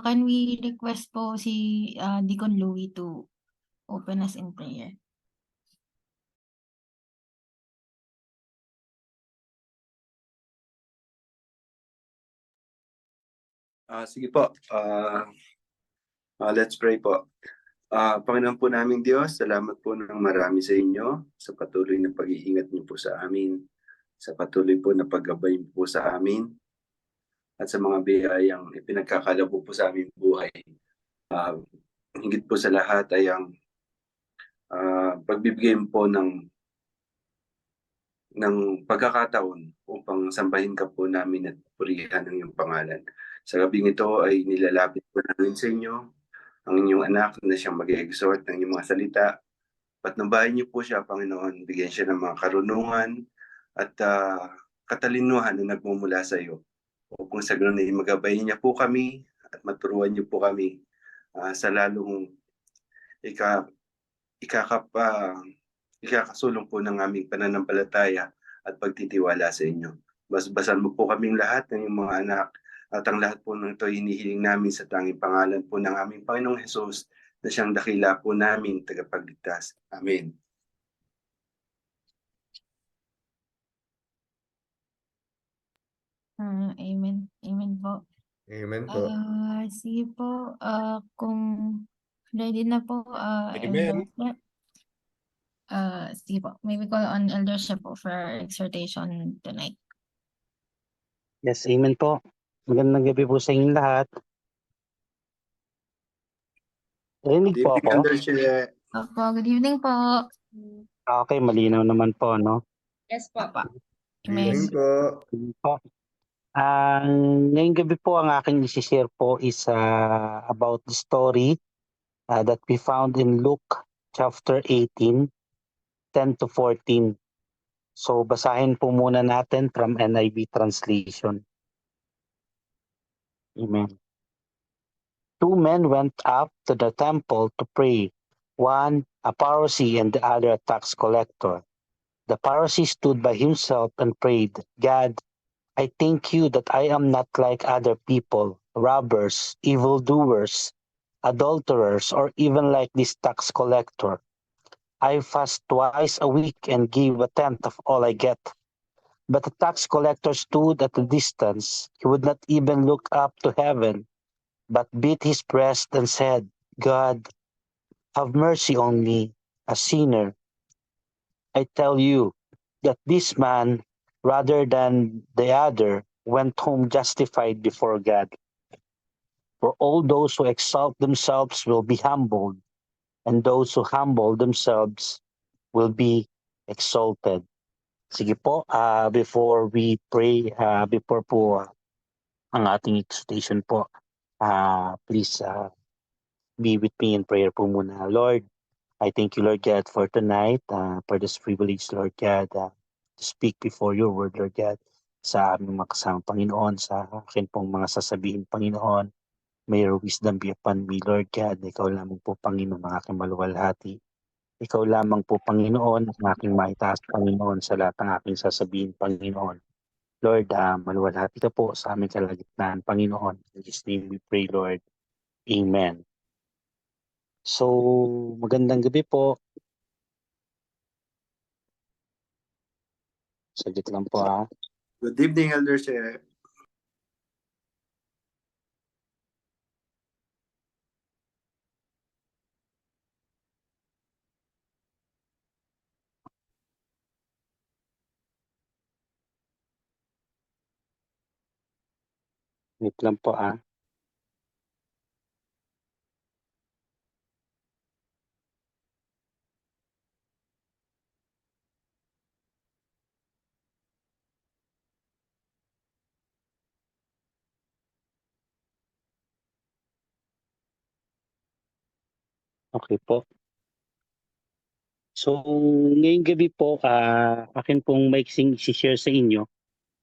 can we request po si Deacon Louie to open us in prayer? Sige po. Let's pray po. Panginoon po naming Diyos, salamat po ng marami sa inyo sa patuloy na pag-iingat niyo po sa amin, sa patuloy po na paggabay niyo po sa amin, at sa mga biyayang ipinagkakaloob po sa aming buhay. Higit po sa lahat ay ang pagbibigay po ng pagkakataon upang sambahin ka po namin at purihan ang iyong pangalan. Sa gabing ito ay nilalapit po namin sa inyo ang inyong anak na siyang mag-exhort ng inyong mga salita. Patnubayan niyo po siya, Panginoon. Bigyan siya ng mga karunungan at katalinuhan na nagmumula sa iyo. Upang sa ganoon ay magabayin niya po kami at maturuan niyo po kami sa lalong ikakasulong po ng aming pananampalataya at pagtitiwala sa inyo. Basbasan mo po kaming lahat ng iyong mga anak at ang lahat po ng ito hinihiling namin sa tanging pangalan po ng aming Panginoong Hesus na siyang dakila po namin tagapagligtas. Amen. Amen. Amen po. Amen po. Sige po, kung ready na po, Amen. Elder. Sige po, may we call on eldership po for exhortation tonight. Yes, amen po. Magandang gabi po sa inyong lahat. Rinig po ako? Opo, good evening po. Okay, malinaw naman po, no? Yes po. Amen Amen. po. Ngayong gabi po ang aking isi-share po is about the story that we found in Luke chapter 18, 10 to 14. So basahin po muna natin from NIV translation. Amen. Two men went up to the temple to pray, one a Pharisee and the other a tax collector. The Pharisee stood by himself and prayed, God, I thank you that I am not like other people, robbers, evildoers, adulterers, or even like this tax collector. I fast twice a week and give a tenth of all I get. But the tax collector stood at a distance. He would not even look up to heaven, but beat his breast and said, God, have mercy on me, a sinner. I tell you that this man, rather than the other, went home justified before God. For all those who exalt themselves will be humbled, and those who humble themselves will be exalted. Sige po, before we pray, before po ang ating exhortation po, please be with me in prayer po muna. Lord, I thank you, Lord God, for tonight, for this privilege, Lord God, to speak before your word, Lord God, sa aming makasamang Panginoon, sa akin pong mga sasabihin, Panginoon. May your wisdom be upon me, Lord God. Ikaw lamang po, Panginoon, ang aking maluwalhati. Ikaw lamang po, Panginoon, ang aking maitaas, Panginoon, sa lahat ng aking sasabihin, Panginoon. Lord, maluwalhati ka po sa aming kalagitnaan, Panginoon. In His name we pray, Lord. Amen. So, magandang gabi po. Saglit lang po, Good evening, Elder Che. Wait lang po, Okay po. So, ngayong gabi po, akin pong maiksing i-share sa inyo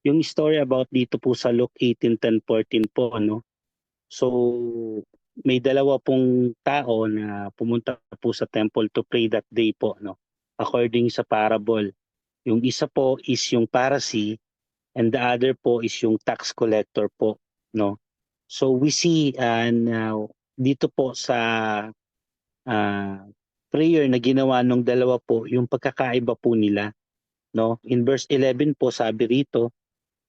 yung story about dito po sa Luke 18:10-14 po, no? So, may dalawa pong tao na pumunta po sa temple to pray that day po, no? According sa parable. Yung isa po is yung Pharisee and the other po is yung tax collector po, no? So we see now dito po sa prayer na ginawa ng dalawa po, yung pagkakaiba po nila, no? In verse 11 po sabi rito,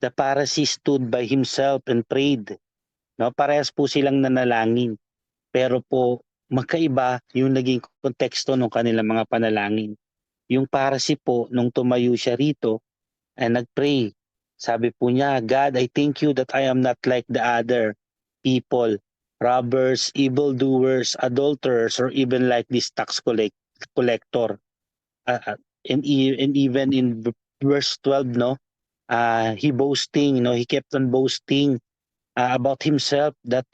the Pharisee stood by himself and prayed. No, parehas po silang nanalangin. Pero po magkaiba yung naging konteksto ng kanilang mga panalangin. Yung Pharisee po nung tumayo siya rito ay nagpray. Sabi po niya, God, I thank you that I am not like the other people, robbers, evildoers, adulterers, or even like this collector. And even in verse 12, no, he boasting, no, he kept on boasting about himself that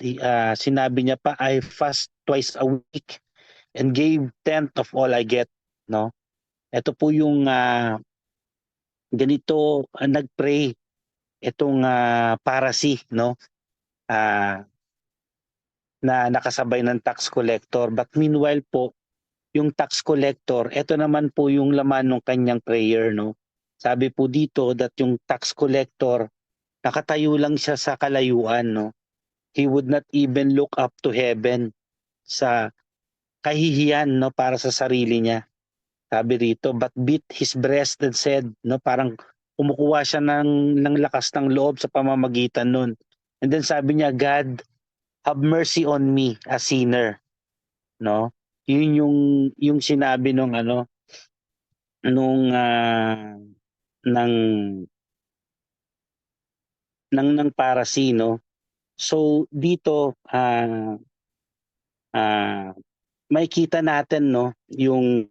sinabi niya pa, I fast twice a week and gave tenth of all I get, no. Ito po yung ganito nagpray itong Pharisee, no, na nakasabay ng tax collector. But meanwhile po, yung tax collector, ito naman po yung laman ng kanyang prayer, no. Sabi po dito that yung tax collector, nakatayo lang siya sa kalayuan, no. He would not even look up to heaven sa kahihiyan, no, para sa sarili niya. Sabi rito, but beat his breast and said, no, parang kumukuha siya ng lakas ng loob sa pamamagitan nun. And then sabi niya, God, have mercy on me, a sinner. No? Yun yung sinabi nung ng Pharisee, no. So dito makikita natin, no, yung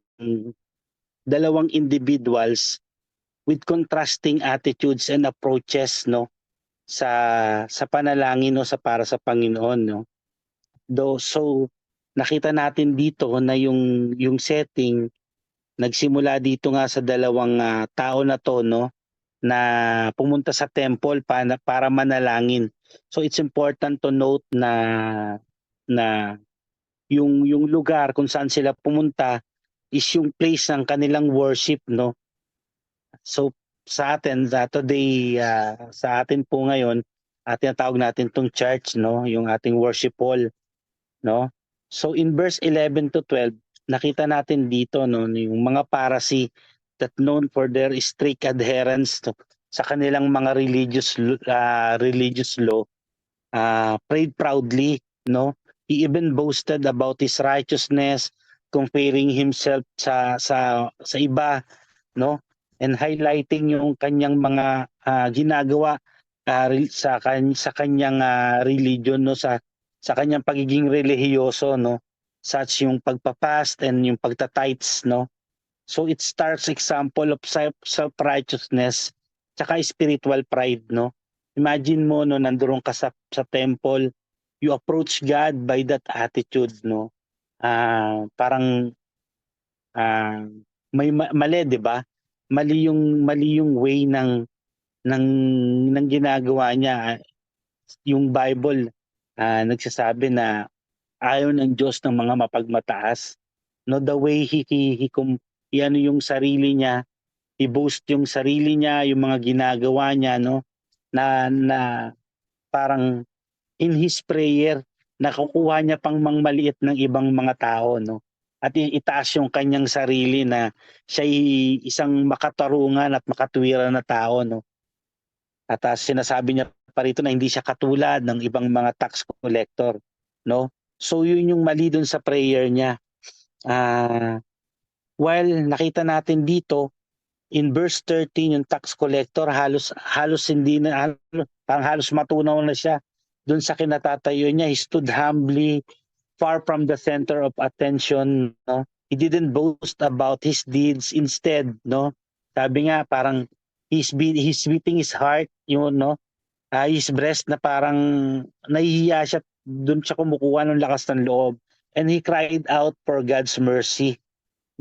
dalawang individuals with contrasting attitudes and approaches, no, sa panalangin, no, para sa Panginoon, no. So nakita natin dito na yung setting nagsimula dito nga sa dalawang tao na to, no, na pumunta sa temple para manalangin. So it's important to note na yung lugar kung saan sila pumunta is yung place ng kanilang worship, no. So sa atin today, sa atin po ngayon, tinatawag natin tong church, no, yung ating worship hall, no. So in verse 11 to 12, nakita natin dito, no, yung mga Pharisee that known for their strict adherence sa kanilang mga religious law, prayed proudly, no. He even boasted about his righteousness, comparing himself sa iba, no, and highlighting yung kanyang mga ginagawa sa kanyang religion, no, sa kanyang pagiging relihiyoso, no, such yung pagpapast and yung pagtatites, no. So it starts example of self-righteousness tsaka spiritual pride, no. Imagine mo, no, nandoon ka sa temple, you approach God by that attitude, no. Parang may mali, 'di ba? Mali yung way ng ginagawa niya. Yung Bible nagsasabi na ayaw ng Diyos ng mga mapagmataas, no. The way he yung sarili niya, i-boast yung sarili niya, yung mga ginagawa niya, no, na parang in his prayer nakukuha niya pang mangmaliit ng ibang mga tao, no, at itaas yung kanyang sarili na siya isang makatarungan at makatwiran na tao, no. At sinasabi niya pa rito na hindi siya katulad ng ibang mga tax collector, no. So yun yung mali dun sa prayer niya. While nakita natin dito in verse 13 yung tax collector halos hindi na, parang halos matunaw na siya dun sa kinatatayo niya. He stood humbly far from the center of attention, no. He didn't boast about his deeds, instead, no, sabi nga parang he's beating his heart, no, his breast, na parang nahihiya siya, dun siya kumukuha ng lakas ng loob, and he cried out for God's mercy,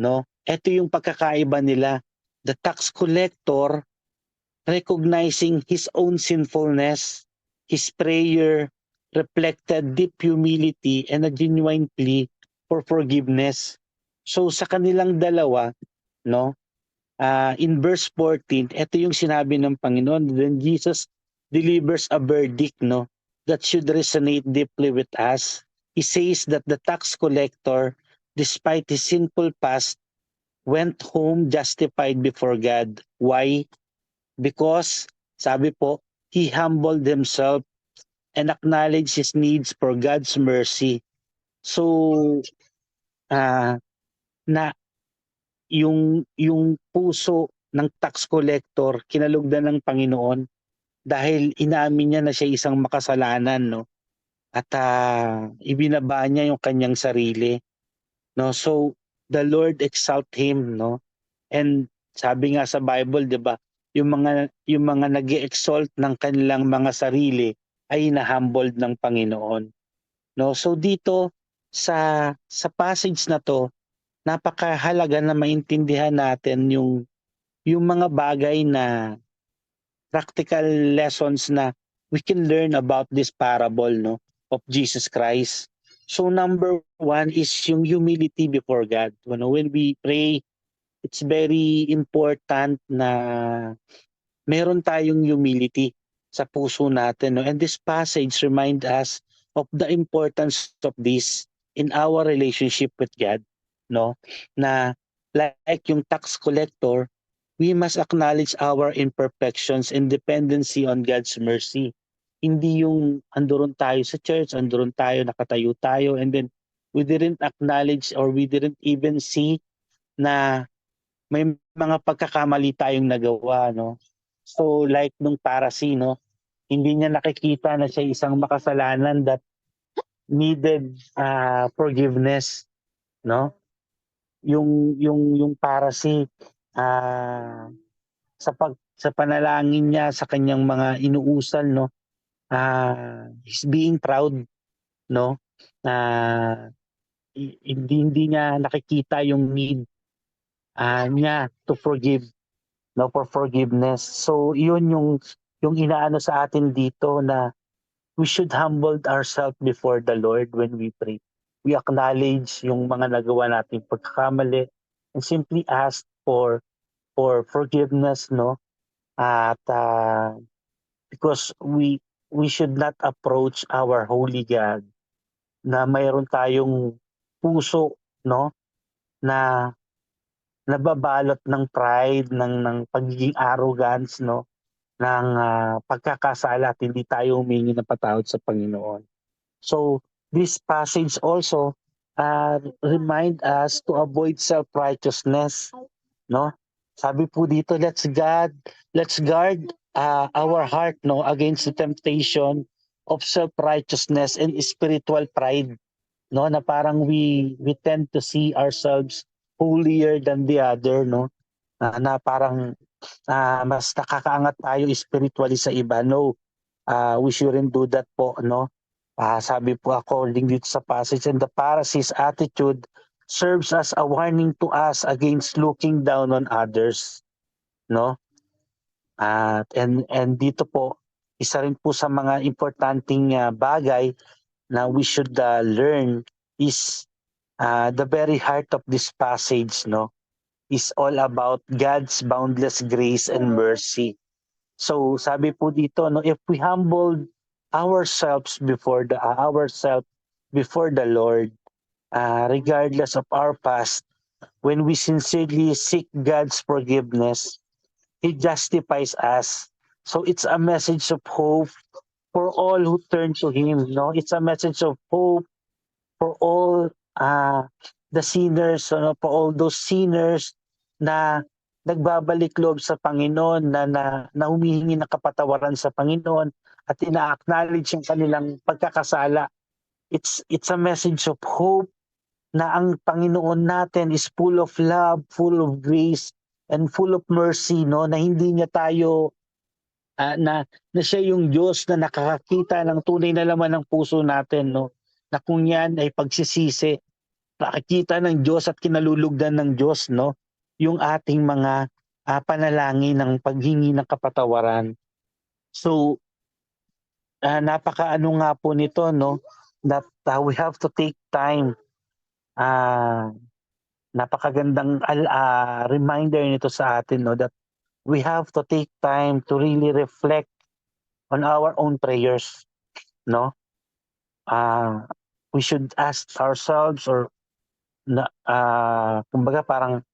no. Ito yung pagkakaiba nila. The tax collector, recognizing his own sinfulness, his prayer reflected deep humility and a genuine plea for forgiveness. So sa kanilang dalawa, no, in verse 14, ito yung sinabi ng Panginoon. Then Jesus delivers a verdict, no. that should resonate deeply with us. He says that the tax collector, despite his sinful past, went home justified before God. Why? Because, sabi po, he humbled himself and acknowledged his needs for God's mercy. So, ah na yung puso ng tax collector kinalugdan ng Panginoon dahil inamin niya na siya isang makasalanan, no? At ibinaba niya yung kanyang sarili, no? So the Lord exalt him, no? And sabi nga sa Bible, 'di ba, yung mga nag-exalt ng kanilang mga sarili ay na-humbled ng Panginoon, no? So dito sa passage na 'to, napakahalaga na maintindihan natin yung mga bagay na practical lessons na we can learn about this parable, no, of Jesus Christ. So number one is yung humility before God. You know, when we pray, it's very important na meron tayong humility sa puso natin, no? And this passage remind us of the importance of this in our relationship with God, no? Na like yung tax collector, we must acknowledge our imperfections and dependency on God's mercy. Hindi yung andoon tayo sa church, andoon tayo, nakatayo tayo, and then we didn't acknowledge or we didn't even see na may mga pagkakamali tayong nagawa, no? So like nung Pharisee, no, hindi niya nakikita na siya isang makasalanan that needed forgiveness, no? Yung Pharisee, sa panalangin niya sa kanyang mga inuusal, no, he's being proud, no, hindi niya nakikita yung need niya to forgive, no, for forgiveness. So yun yung inaano sa atin dito na we should humble ourselves before the Lord when we pray. We acknowledge yung mga nagawa nating pagkakamali and simply ask for forgiveness, no? At because we should not approach our holy God na mayroon tayong puso, no, na nababalot ng pride, ng pagiging arrogance, no, ng pagkakasala at hindi tayo humingi ng patawad sa Panginoon. So this passage also remind us to avoid self-righteousness, no? Sabi po dito, let's guard our heart, no, against the temptation of self-righteousness and spiritual pride, no, na parang we tend to see ourselves holier than the other, no, na parang mas nakakaangat tayo spiritually sa iba. No, we shouldn't do that po, no. Sabi po according dito sa passage, and the Pharisees' attitude serves as a warning to us against looking down on others, no. And dito po, isa rin po sa mga importanteng bagay na we should learn is the very heart of this passage, no, is all about God's boundless grace and mercy. So sabi po dito, no, if we humble ourselves before the Lord, regardless of our past, when we sincerely seek God's forgiveness, He justifies us. So it's a message of hope for all who turn to Him. No, it's a message of hope for all the sinners, for all those sinners na nagbabalik loob sa Panginoon, na humihingi ng kapatawaran sa Panginoon at ina-acknowledge yung kanilang pagkakasala. It's a message of hope na ang Panginoon natin is full of love, full of grace, and full of mercy, no, na hindi niya tayo na siya yung Diyos na nakakakita ng tunay na laman ng puso natin, no, na kung yan ay pagsisisi, nakikita ng Diyos at kinalulugdan ng Diyos, no, yung ating mga panalangin ng paghingi ng kapatawaran. So napakaano nga po nito, no, that we have to take time. Napakagandang reminder nito sa atin, no, that we have to take time to really reflect on our own prayers. no? We should ask ourselves or kumbaga parang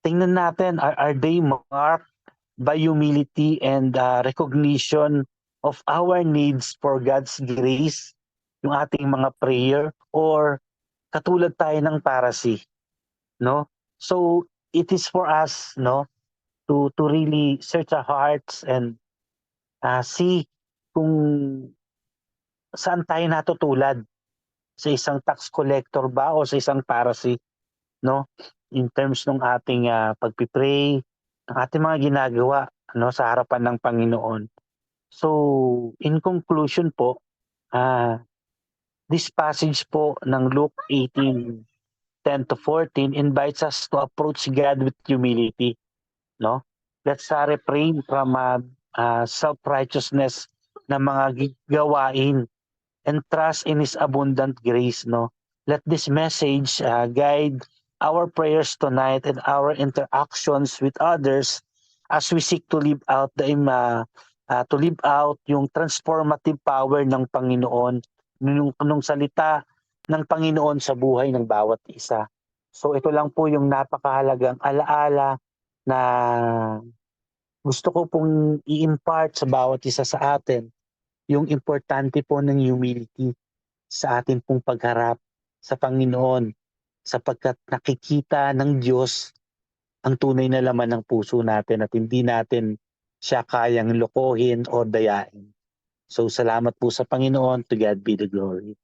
tingnan natin, are they marked by humility and recognition of our needs for God's grace, yung ating mga prayer, or katulad tayo ng Pharisee, no? So it is for us, no, to really search our hearts and see kung saan tayo natutulad, sa isang tax collector ba o sa isang Pharisee, no? In terms ng ating pagpipray, ng ating mga ginagawa, no, sa harapan ng Panginoon. So, in conclusion po, this passage po ng Luke 18:10-14 invites us to approach God with humility, no? Let's refrain from self-righteousness na mga gawain and trust in His abundant grace, no? Let this message guide our prayers tonight and our interactions with others as we seek to live out yung transformative power ng Panginoon, nung salita ng Panginoon sa buhay ng bawat isa. So ito lang po yung napakahalagang alaala na gusto ko pong i-impart sa bawat isa sa atin, yung importante po ng humility sa atin pong pagharap sa Panginoon, sapagkat nakikita ng Diyos ang tunay na laman ng puso natin at hindi natin siya kayang lokohin o dayain. So salamat po sa Panginoon. To God be the glory.